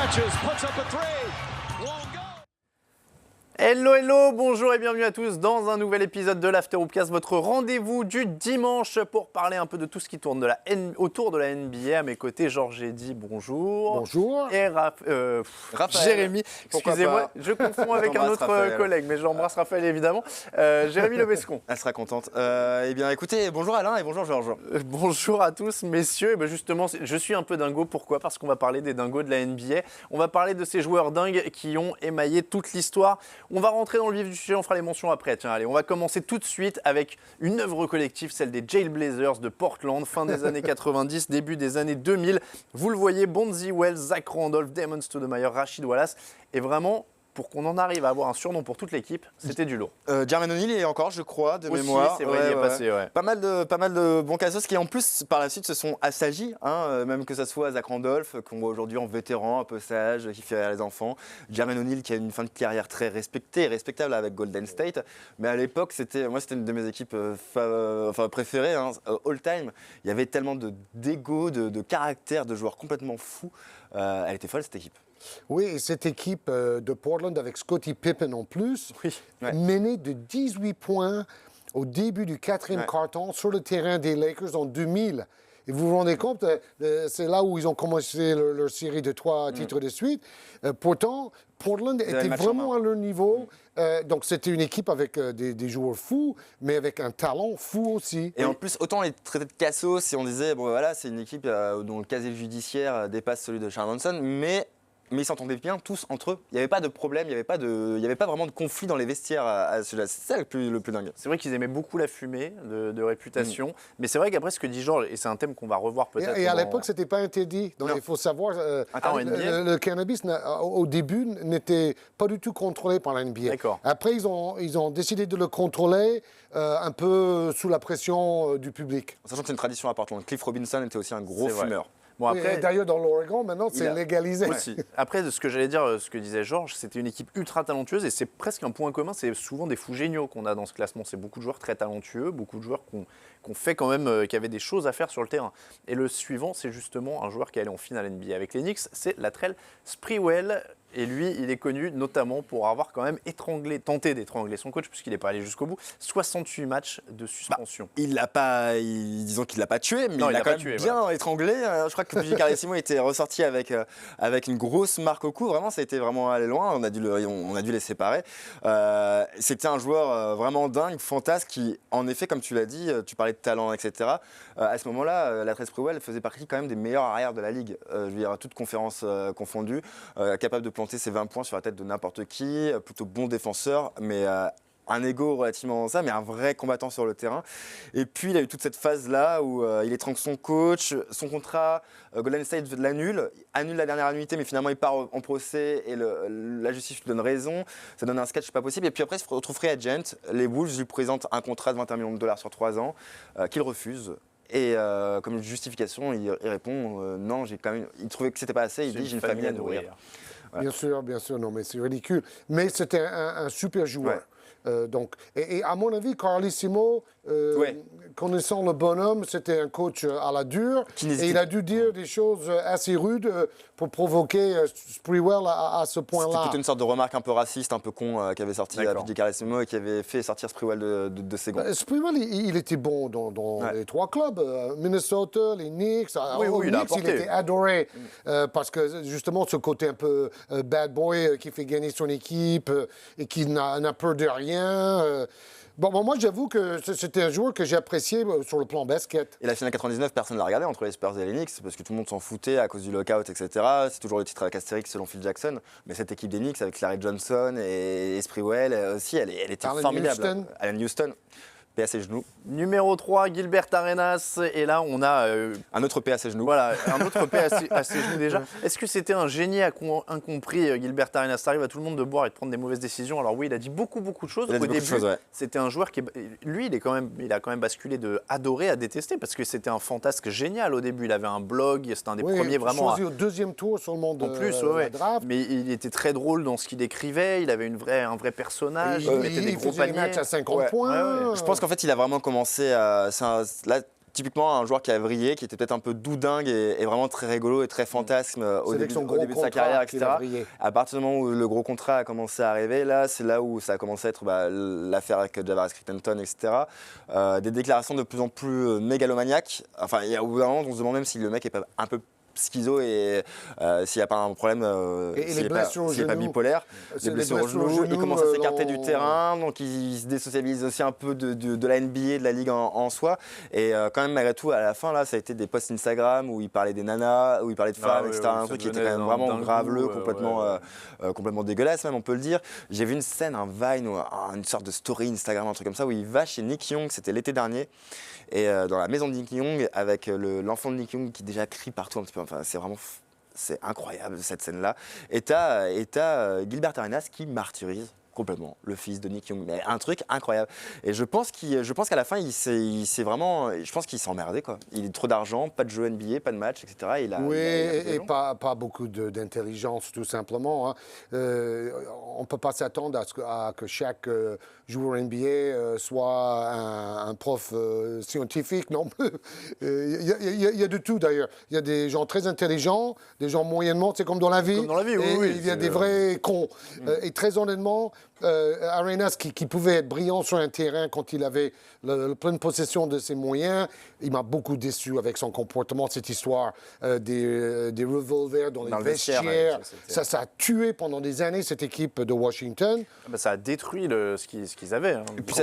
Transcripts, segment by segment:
catches, puts up a three. Won't go. Hello, hello, bonjour et bienvenue à tous dans un nouvel épisode de l'After Hoopcast, votre rendez-vous du dimanche pour parler un peu de tout ce qui tourne autour de la NBA. À mes côtés, Georges Eddy, bonjour. Bonjour. Et Raphaël. Jérémy, excusez-moi, je confonds avec un autre Raphaël. collègue, mais j'embrasse Raphaël évidemment. Jérémy Lebescon. Elle sera contente. Eh bien, écoutez, bonjour Alain et bonjour Georges. Bonjour à tous, messieurs. Et ben justement, je suis un peu dingo. Pourquoi ? Parce qu'on va parler des dingos de la NBA. On va parler de ces joueurs dingues qui ont émaillé toute l'histoire. On va rentrer dans le vif du sujet, on fera les mentions après. Tiens, allez, on va commencer tout de suite avec une œuvre collective, celle des Jailblazers de Portland, fin des années 90, début des années 2000. Vous le voyez, Bonzi Wells, Zach Randolph, Damon Stoudemire, Rashid Wallace. Et vraiment, pour qu'on en arrive à avoir un surnom pour toute l'équipe, c'était du lourd. Jermaine O'Neal est encore, je crois, de Aussi, mémoire. c'est vrai, il y est passé, ouais. Pas mal de bons cassos qui, en plus, par la suite, se sont assagis. Même que ce soit Zach Randolph, qu'on voit aujourd'hui en vétéran, un peu sage, qui fait rire les enfants. Jermaine O'Neal, qui a une fin de carrière très respectée et respectable avec Golden State. Mais à l'époque, c'était une de mes équipes préférées, all time. Il y avait tellement d'ego, de caractère, de joueurs complètement fous. Elle était folle, cette équipe. Oui, et cette équipe de Portland avec Scottie Pippen en plus, menée de 18 points au début du quatrième quart-temps sur le terrain des Lakers en 2000. Et vous vous rendez compte, c'est là où ils ont commencé leur série de 3 titres de suite. Pourtant, Portland était vraiment à leur niveau. Donc, c'était une équipe avec des joueurs fous, mais avec un talent fou aussi. Et en plus, autant on les traitait de cassos si on disait, bon voilà, c'est une équipe dont le casier judiciaire dépasse celui de Charles Manson, mais ils s'entendaient bien tous entre eux. Il n'y avait pas de problème, il n'y avait pas vraiment de conflit dans les vestiaires à ce là. C'est ça le plus dingue. C'est vrai qu'ils aimaient beaucoup la fumée de réputation, mais c'est vrai qu'après ce que dit Georges, et c'est un thème qu'on va revoir peut-être. Et à l'époque, ce n'était pas interdit. Donc, il faut savoir, le cannabis, au début, n'était pas du tout contrôlé par la NBA. D'accord. Après, ils ont décidé de le contrôler un peu sous la pression du public. Sachant que c'est une tradition à Portland. Cliff Robinson était aussi un gros fumeur. Bon, après, d'ailleurs, dans l'Oregon, maintenant, c'est légalisé. Aussi. Après, ce que j'allais dire, ce que disait Georges, c'était une équipe ultra talentueuse et c'est presque un point commun. C'est souvent des fous géniaux qu'on a dans ce classement. C'est beaucoup de joueurs très talentueux, beaucoup de joueurs qu'on fait quand même, qui avaient des choses à faire sur le terrain. Et le suivant, c'est justement un joueur qui est allé en finale NBA avec les Knicks, c'est Latrell Sprewell. Et lui, il est connu notamment pour avoir quand même tenté d'étrangler son coach, puisqu'il n'est pas allé jusqu'au bout. 68 matchs de suspension. Disons qu'il ne l'a pas tué, mais il l'a quand même bien étranglé. Je crois que PJ Carlesimo était ressorti avec une grosse marque au cou. Vraiment, ça a été vraiment allé loin. On a dû les séparer. C'était un joueur vraiment dingue, fantasque, qui, en effet, comme tu l'as dit, tu parlais de talent, etc. À ce moment-là, Latrell Sprewell faisait partie quand même des meilleurs arrières de la ligue. Je veux dire, toutes conférences confondues, capable de planter ses 20 points sur la tête de n'importe qui, plutôt bon défenseur, mais un ego relativement ça, mais un vrai combattant sur le terrain. Et puis il a eu toute cette phase-là où il étrangle son coach, son contrat, Golden State annule la dernière annuité, mais finalement il part en procès et la justice lui donne raison. Ça donne un sketch pas possible. Et puis après il se retrouve free agent. Les Wolves lui présentent un contrat de 21 millions de dollars sur 3 ans qu'il refuse. Et comme justification, il répond non, il trouvait que c'était pas assez. Il dit j'ai une famille à nourrir. Voilà. Bien sûr, non, mais c'est ridicule. Mais c'était un super joueur. Donc, et à mon avis, Carlesimo, connaissant le bonhomme, c'était un coach à la dure. Et il a dû dire des choses assez rudes pour provoquer Sprewell à ce point-là. C'était plutôt une sorte de remarque un peu raciste, un peu con, qu'avait sorti PJ Carlesimo et qui avait fait sortir Sprewell de ses gonds. Sprewell, il était bon dans les 3 clubs. Minnesota, les Knicks. Il était adoré parce que justement, ce côté un peu bad boy qui fait gagner son équipe et qui n'a peur de rien. Bon, moi, j'avoue que c'était un joueur que j'ai apprécié sur le plan basket. Et la finale 99, personne ne l'a regardé entre les Spurs et les Knicks parce que tout le monde s'en foutait à cause du lockout, etc. C'est toujours le titre avec Astérix selon Phil Jackson. Mais cette équipe des Knicks avec Larry Johnson et Sprewell aussi, elle était formidable. Allen Houston. Paix à ses genoux. Numéro 3, Gilbert Arenas. Et là, on a... un autre paix à ses genoux. Voilà, un autre paix à ses genoux déjà. Est-ce que c'était un génie incompris, Gilbert Arenas? Ça arrive à tout le monde de boire et de prendre des mauvaises décisions. Alors oui, il a dit beaucoup de choses. Au début, c'était un joueur qui... Lui, il a quand même basculé de adorer à détester parce que c'était un fantasque génial au début. Il avait un blog, c'était un des premiers vraiment... choisi au 2e tour sur le monde en plus, draft. Mais il était très drôle dans ce qu'il écrivait. Il avait un vrai personnage. Il mettait des gros paniers. Des matchs à 50 points. Je pense qu'en fait, il a vraiment commencé à... typiquement un joueur qui a vrillé, qui était peut-être un peu doudingue et vraiment très rigolo et très fantasme au début de sa carrière, etc. À partir du moment où le gros contrat a commencé à arriver, là, c'est là où ça a commencé à être l'affaire avec Javaris Crittenton, etc. Des déclarations de plus en plus mégalomaniaques. Enfin, au bout d'un moment, on se demande même si le mec est pas un peu schizo et s'il n'y a pas un problème, s'il n'est pas bipolaire, les blessures au genou, il commence à s'écarter du terrain, donc il se désociabilise aussi un peu de la NBA, de la ligue en soi. Et quand même, malgré tout, à la fin, là, ça a été des posts Instagram où il parlait des nanas, où il parlait de femmes, etc. Un truc qui était quand même vraiment graveleux, complètement dégueulasse, même, on peut le dire. J'ai vu une scène, un Vine, ou une sorte de story Instagram, un truc comme ça, où il va chez Nick Young, c'était l'été dernier. Et dans la maison de Nick Young, avec l'enfant de Nick Young qui déjà crie partout un petit peu. Enfin, c'est incroyable cette scène-là. Et t'as Gilbert Arenas qui martyrise complètement le fils de Nick Young. Mais un truc incroyable. Et je pense qu'à la fin, il s'est vraiment. Je pense qu'il s'est emmerdé, quoi. Il a trop d'argent, pas de jeu NBA, pas de match, etc. Et pas beaucoup d'intelligence, tout simplement. Hein. On ne peut pas s'attendre à que chaque joueur NBA soit un prof scientifique, non. Il y a de tout, d'ailleurs. Il y a des gens très intelligents, des gens moyennement, c'est comme dans la vie. Comme dans la vie, oui. Il y a des vrais cons. Et très honnêtement, Arenas, qui pouvait être brillant sur un terrain quand il avait la pleine possession de ses moyens, il m'a beaucoup déçu avec son comportement, cette histoire des revolvers dans les vestiaires. Ça a tué pendant des années cette équipe de Washington. Ça a détruit ce qu'ils avaient. Hein. Et puis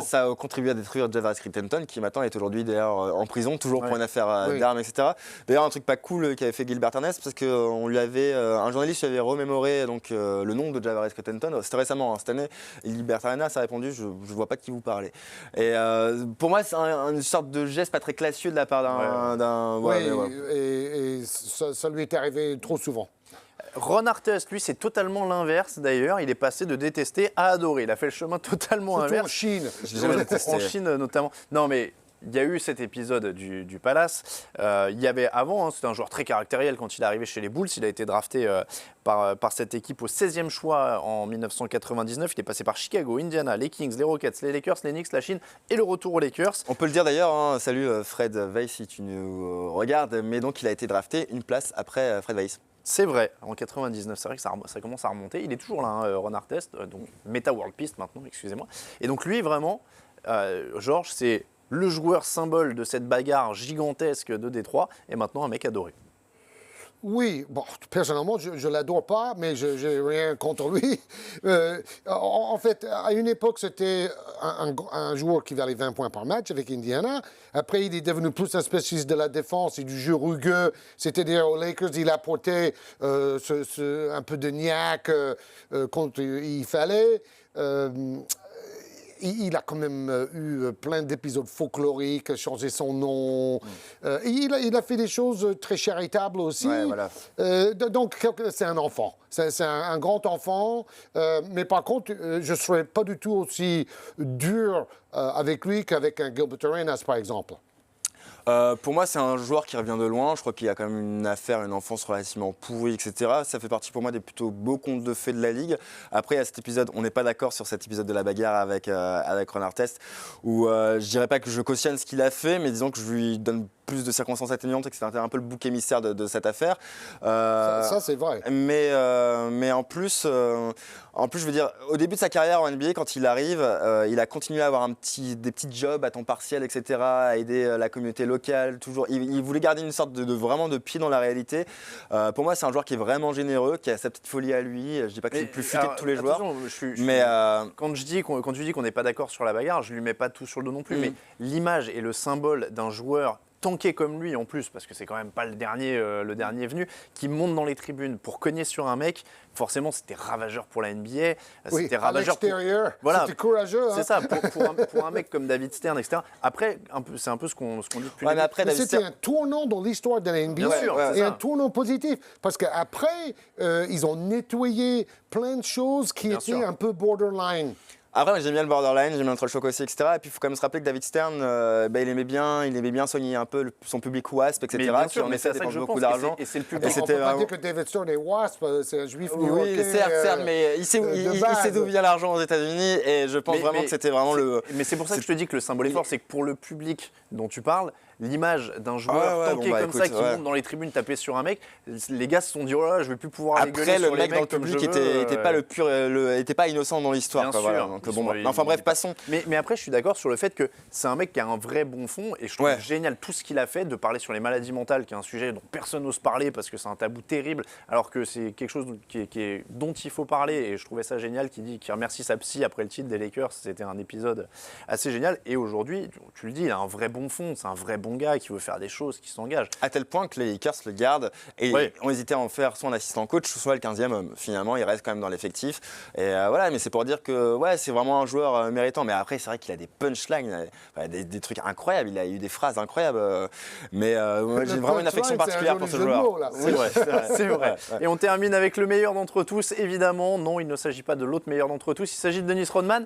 ça a contribué à détruire Javaris Crittenton, qui maintenant est aujourd'hui d'ailleurs en prison, toujours pour une affaire d'armes, etc. D'ailleurs, un truc pas cool qu'avait fait Gilbert Arenas, parce qu'on lui avait, un journaliste lui avait remémoré le nom de Javaris Crittenton. C'était récemment, cette année. Et Gilbert Arenas a répondu, je vois pas de qui vous parlez. Et pour moi, c'est une sorte de geste pas très classieux de la part d'un. Et ça lui est arrivé trop souvent. Ron Artest, lui, c'est totalement l'inverse d'ailleurs. Il est passé de détester à adorer. Il a fait le chemin totalement surtout inverse. En Chine. Je l'ai jamais détesté. En Chine notamment. Non, mais il y a eu cet épisode du Palace. Il y avait avant, hein, c'était un joueur très caractériel quand il est arrivé chez les Bulls. Il a été drafté par cette équipe au 16e choix en 1999. Il est passé par Chicago, Indiana, les Kings, les Rockets, les Lakers, les Knicks, la Chine et le retour aux Lakers. On peut le dire d'ailleurs, hein, salut Fred Weiss si tu nous regardes, mais donc il a été drafté une place après Fred Weiss. C'est vrai, en 99, c'est vrai que ça commence à remonter. Il est toujours là, hein, Ron Artest, donc Meta World Peace maintenant, excusez-moi. Et donc lui, vraiment, Georges, c'est le joueur symbole de cette bagarre gigantesque de Détroit, et maintenant un mec adoré. Oui, bon, personnellement, je ne l'adore pas, mais je n'ai rien contre lui. En fait, à une époque, c'était un joueur qui valait 20 points par match avec Indiana. Après, il est devenu plus un spécialiste de la défense et du jeu rugueux. C'est-à-dire, aux Lakers, il apportait un peu de niaque quand il fallait. Il a quand même eu plein d'épisodes folkloriques, changé son nom. Il a fait des choses très charitables aussi. Ouais, voilà. Donc, c'est un enfant. C'est un grand enfant. Mais par contre, je ne serais pas du tout aussi dur avec lui qu'avec un Gilbert Arenas, par exemple. Pour moi, c'est un joueur qui revient de loin. Je crois qu'il a quand même une enfance relativement pourrie, etc. Ça fait partie pour moi des plutôt beaux contes de fées de la Ligue. Après, il y a cet épisode, on n'est pas d'accord sur cet épisode de la bagarre avec Ron Artest, où je dirais pas que je cautionne ce qu'il a fait, mais disons que je lui donne plus de circonstances atténuantes et que c'était un peu le bouc émissaire de cette affaire. Ça c'est vrai. Mais en plus, je veux dire, au début de sa carrière en NBA, quand il arrive, il a continué à avoir des petits jobs à temps partiel, etc., à aider la communauté locale. Toujours, il voulait garder une sorte vraiment de pied dans la réalité. Pour moi, c'est un joueur qui est vraiment généreux, qui a sa petite folie à lui. Je dis pas que c'est le plus futé de tous les joueurs. Quand tu dis qu'on n'est pas d'accord sur la bagarre, je lui mets pas tout sur le dos non plus. Mais l'image et le symbole d'un joueur tanké comme lui en plus, parce que c'est quand même pas le dernier venu, qui monte dans les tribunes pour cogner sur un mec, forcément c'était ravageur pour la NBA. Oui, c'était ravageur à l'extérieur, voilà, c'était courageux. Hein. C'est ça, pour un mec comme David Stern, etc. Après, c'est un peu ce qu'on dit depuis le début. Mais c'était un tournant dans l'histoire de la NBA. Bien sûr, et un tournant positif, parce qu'après, ils ont nettoyé plein de choses qui étaient un peu borderline. Après, j'aime bien le borderline, j'aime bien le troll shock aussi, etc. Et puis, il faut quand même se rappeler que David Stern, il aimait bien soigner un peu son public WASP, etc. Mais bien sûr, qui en effet dépense beaucoup d'argent. Et c'est le public. On ne peut pas dire que David Stern est WASP, c'est un juif new-yorkais. Oui, certes, mais il sait d'où vient l'argent aux États-Unis. Et je pense vraiment que c'était vraiment le. Mais c'est pour ça que je te dis que le symbole est fort, c'est que pour le public dont tu parles, l'image d'un joueur tanké comme ça qui monte dans les tribunes taper sur un mec, les gars se sont dit oh là, je vais plus pouvoir aller gueuler sur les mecs dans le public était pas innocent dans l'histoire. Enfin bref, passons. Mais après, je suis d'accord sur le fait que c'est un mec qui a un vrai bon fond et je trouve génial tout ce qu'il a fait de parler sur les maladies mentales, qui est un sujet dont personne n'ose parler parce que c'est un tabou terrible, alors que c'est quelque chose dont il faut parler. Et je trouvais ça génial qu'il remercie sa psy après le titre des Lakers. C'était un épisode assez génial. Et aujourd'hui, tu le dis, il a un vrai bon fond, c'est un vrai bon gars qui veut faire des choses, qui s'engage. À tel point que les Lakers le gardent et ont hésité à en faire soit un assistant coach, soit le 15e homme. Finalement, il reste quand même dans l'effectif. Et voilà, mais c'est pour dire que c'est vraiment un joueur méritant. Mais après, c'est vrai qu'il a des punchlines, des trucs incroyables. Il a eu des phrases incroyables. Mais j'ai vraiment une affection particulière pour ce joueur. C'est vrai. Et on termine avec le meilleur d'entre tous. Évidemment, non, il ne s'agit pas de l'autre meilleur d'entre tous. Il s'agit de Dennis Rodman.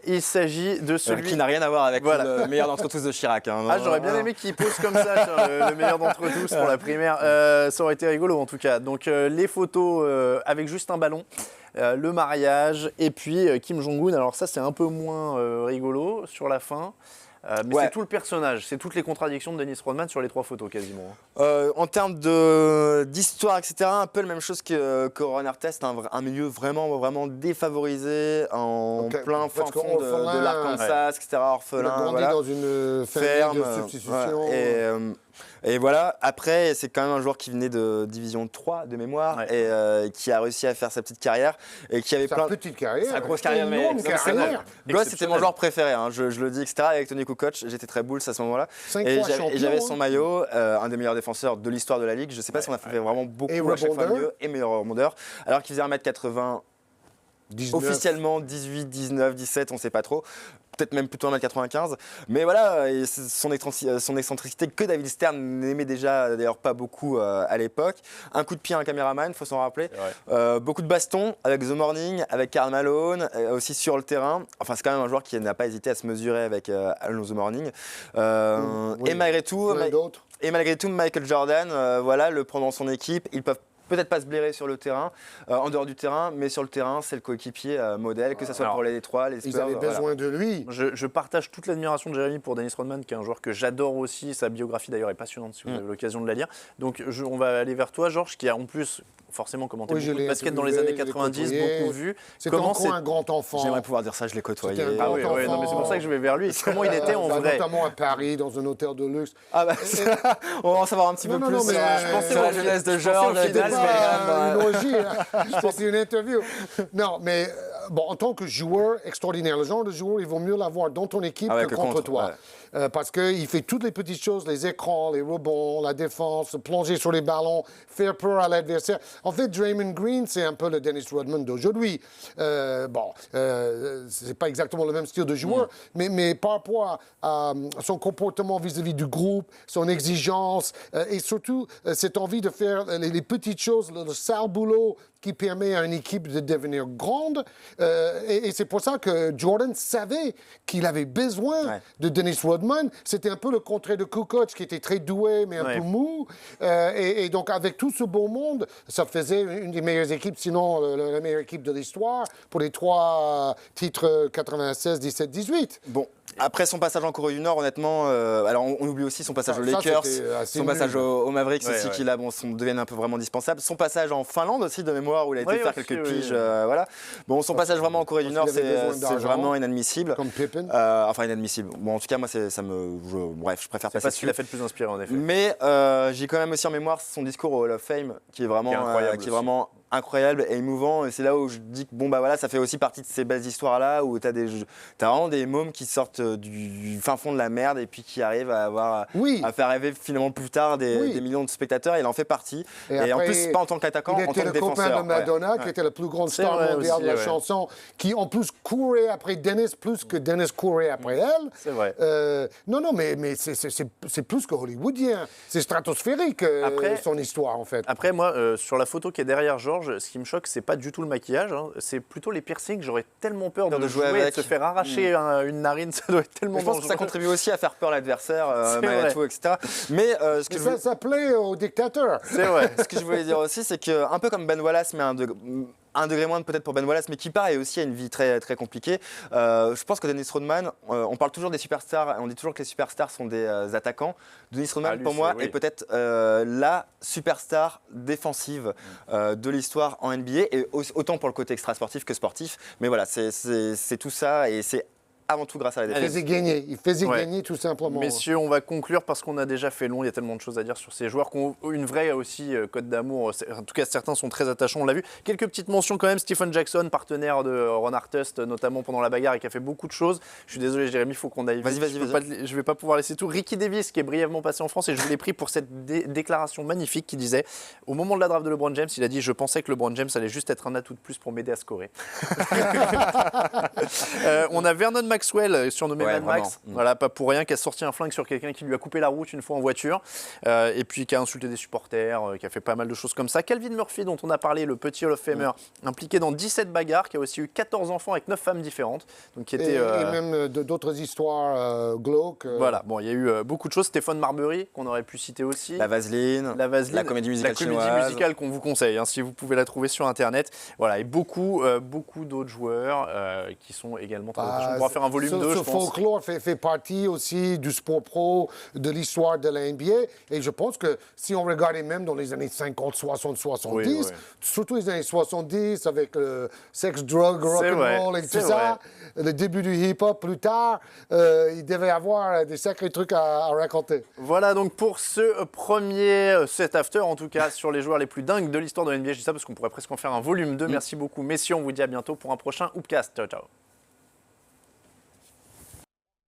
Il s'agit de celui qui n'a rien à voir avec le meilleur d'entre tous de Chirac. J'aurais bien aimé qu'il pose comme ça, le meilleur d'entre tous pour la primaire. Ça aurait été rigolo en tout cas. Donc les photos avec juste un ballon. Le mariage et puis Kim Jong-un. Alors ça, c'est un peu moins rigolo sur la fin. Mais c'est tout le personnage, c'est toutes les contradictions de Dennis Rodman sur les 3 photos quasiment. En termes d'histoire, etc., un peu la même chose que Ron Artest, un milieu vraiment défavorisé, en plein fin fond de l'Arkansas, etc., orphelin. Il a grandi dans une ferme de substitution. Et voilà, après, c'est quand même un joueur qui venait de Division 3 de mémoire et qui a réussi à faire sa petite carrière. Et qui avait sa petite carrière. Sa grosse carrière, mais exceptionnelle. Gosse, c'était mon joueur préféré, je le dis, etc. Avec Tony Kukoc, j'étais très bulls à ce moment-là. Et j'avais son maillot, un des meilleurs défenseurs de l'histoire de la Ligue. Je ne sais pas si on a fait vraiment beaucoup à chaque fois mieux, et meilleur rebondeur. Alors qu'il faisait 1m80, officiellement 18, 19, 17, on ne sait pas trop. Peut-être même plutôt 1m95. Mais voilà, et son excentricité que David Stern n'aimait déjà d'ailleurs pas beaucoup à l'époque. Un coup de pied à un caméraman, il faut s'en rappeler. Beaucoup de bastons avec The Morning, avec Karl Malone, aussi sur le terrain. Enfin, c'est quand même un joueur qui n'a pas hésité à se mesurer avec The Morning. Et malgré tout, Michael Jordan, le prend dans son équipe. Ils peuvent peut-être pas se blairer sur le terrain, en dehors du terrain, mais sur le terrain, c'est le coéquipier modèle, que ce soit pour les Détroits, les Spurs. Ils avaient besoin de lui. Je partage toute l'admiration de Jérémy pour Dennis Rodman, qui est un joueur que j'adore aussi. Sa biographie d'ailleurs est passionnante si vous avez l'occasion de la lire. Donc on va aller vers toi, Georges, qui a en plus forcément commenté beaucoup de basket dans les années 90, beaucoup vu. C'est encore un grand enfant. J'aimerais pouvoir dire ça, je l'ai côtoyé. Non, mais c'est pour ça que je vais vers lui. Comment il était en vrai. Notamment à Paris, dans un hôtel de luxe. On va en savoir un petit peu plus sur la jeunesse de Georges. Je pense que c'est une interview. Non, mais en tant que joueur extraordinaire, le genre de joueur, il vaut mieux l'avoir dans ton équipe que contre toi. Parce qu'il fait toutes les petites choses, les écrans, les rebonds, la défense, plonger sur les ballons, faire peur à l'adversaire. En fait, Draymond Green, c'est un peu le Dennis Rodman d'aujourd'hui. C'est pas exactement le même style de joueur, mais par rapport à son comportement vis-à-vis du groupe, son exigence et surtout cette envie de faire les petites choses, le sale boulot qui permet à une équipe de devenir grande. Et c'est pour ça que Jordan savait qu'il avait besoin de Dennis Rodman. C'était un peu le contraire de Kukoc, qui était très doué, mais un peu mou. Et donc, avec tout ce beau monde, ça faisait une des meilleures équipes, sinon la meilleure équipe de l'histoire, pour les 3 titres 96, 17, 18. Bon. Après son passage en Corée du Nord, honnêtement, alors on oublie aussi son passage aux Lakers, son passage aux Mavericks aussi, qui là deviennent un peu vraiment indispensables. Son passage en Finlande aussi, de mémoire, où il a été faire quelques piges. Voilà. Bon, son passage vraiment en Corée du Nord, c'est vraiment inadmissible. Comme Pippen. Enfin, inadmissible. Bon, en tout cas, moi, bref, je préfère passer dessus. C'est pas ce qu'il a fait le plus inspiré, en effet. Mais j'ai quand même aussi en mémoire son discours au Hall of Fame, qui est vraiment incroyable et émouvant, et c'est là où je dis que ça fait aussi partie de ces belles histoires là où t'as vraiment des mômes qui sortent du fin fond de la merde et puis qui arrivent à faire rêver finalement plus tard des millions de spectateurs. Il en fait partie et après, en plus pas en tant qu'attaquant, en tant que défenseur. Il était le copain de Madonna qui était la plus grande star mondiale de la chanson, qui en plus courait après Dennis plus que Dennis courait après elle. C'est vrai. Non, mais c'est plus que hollywoodien, c'est stratosphérique son histoire en fait. Après moi sur la photo qui est derrière Georges, ce qui me choque, c'est pas du tout le maquillage, c'est plutôt les piercings. J'aurais tellement peur de jouer avec, de se faire arracher une narine, ça doit être tellement dangereux. Je pense que ça contribue aussi à faire peur à l'adversaire, malgré tout, etc. Mais ça plaît aux dictateurs. C'est vrai. Ce que je voulais dire aussi, c'est que un peu comme Ben Wallace, mais un degré moins peut-être pour Ben Wallace, mais qui part et aussi a une vie très, très compliquée. Je pense que Dennis Rodman, on parle toujours des superstars, on dit toujours que les superstars sont des attaquants. Dennis Rodman, pour moi, est peut-être la superstar défensive de l'histoire en NBA, et autant pour le côté extra-sportif que sportif. Mais voilà, c'est tout ça, et c'est avant tout grâce à la défense. Il faisait gagner tout simplement. Messieurs, on va conclure parce qu'on a déjà fait long. Il y a tellement de choses à dire sur ces joueurs qui ont une vraie aussi cote d'amour. En tout cas, certains sont très attachants, on l'a vu. Quelques petites mentions quand même. Stephen Jackson, partenaire de Ron Artest, notamment pendant la bagarre, et qui a fait beaucoup de choses. Je suis désolé, Jérémy, il faut qu'on aille vite. Vas-y. Je ne vais pas pouvoir laisser tout. Ricky Davis, qui est brièvement passé en France, et je vous l'ai pris pour cette déclaration magnifique qui disait, au moment de la draft de LeBron James, il a dit « Je pensais que LeBron James allait juste être un atout de plus pour m'aider à scorer. » On a Vernon Maxwell, surnommé Mad Max, voilà, pas pour rien, qui a sorti un flingue sur quelqu'un qui lui a coupé la route une fois en voiture, et puis qui a insulté des supporters, qui a fait pas mal de choses comme ça. Calvin Murphy, dont on a parlé, le petit Hall of Famer, impliqué dans 17 bagarres, qui a aussi eu 14 enfants avec 9 femmes différentes. Donc qui était, et même d'autres histoires glauques. Voilà, bon, il y a eu beaucoup de choses. Stéphane Marbury, qu'on aurait pu citer aussi. La Vaseline, la comédie musicale chinoise. La comédie musicale qu'on vous conseille, hein, si vous pouvez la trouver sur Internet. Voilà, et beaucoup d'autres joueurs qui sont également très attachants. On pourra faire un volume 2, je pense. Ce folklore fait partie aussi du sport pro, de l'histoire de la NBA. Et je pense que si on regardait même dans les années 50, 60, 70, surtout les années 70, avec le sex, drug, rock'n'roll et tout ça, le début du hip-hop plus tard, il devait y avoir des sacrés trucs à raconter. Voilà donc pour ce premier set after, en tout cas sur les joueurs les plus dingues de l'histoire de la NBA. Je dis ça parce qu'on pourrait presque en faire un volume 2. Merci beaucoup messieurs, on vous dit à bientôt pour un prochain Hoopcast. Ciao, ciao.